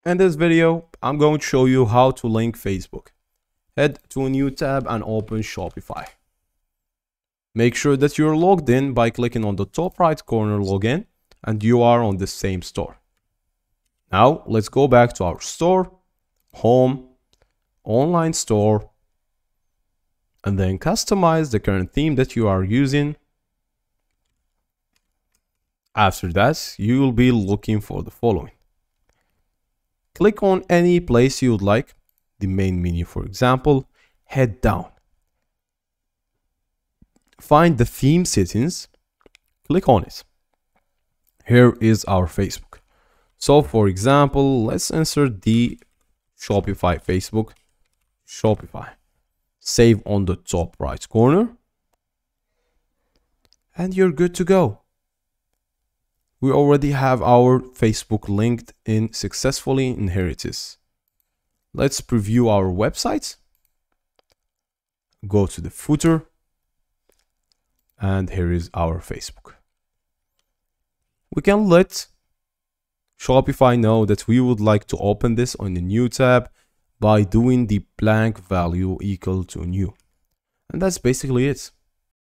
In this video, I'm going to show you how to link Facebook. Head to a new tab and open Shopify. Make sure that you're logged in by clicking on the top right corner login and you are on the same store. Now let's go back to our store, home, online store, and then customize the current theme that you are using. After that, you will be looking for the following. Click on any place you would like, the main menu for example, head down. Find the theme settings, click on it. Here is our Facebook. So for example, let's insert the Shopify Facebook, Shopify. Save on the top right corner. And you're good to go. We already have our Facebook linked in successfully, and here it is. Let's preview our website. Go to the footer. And here is our Facebook. We can let Shopify know that we would like to open this on a new tab by doing the blank value equal to new. And that's basically it.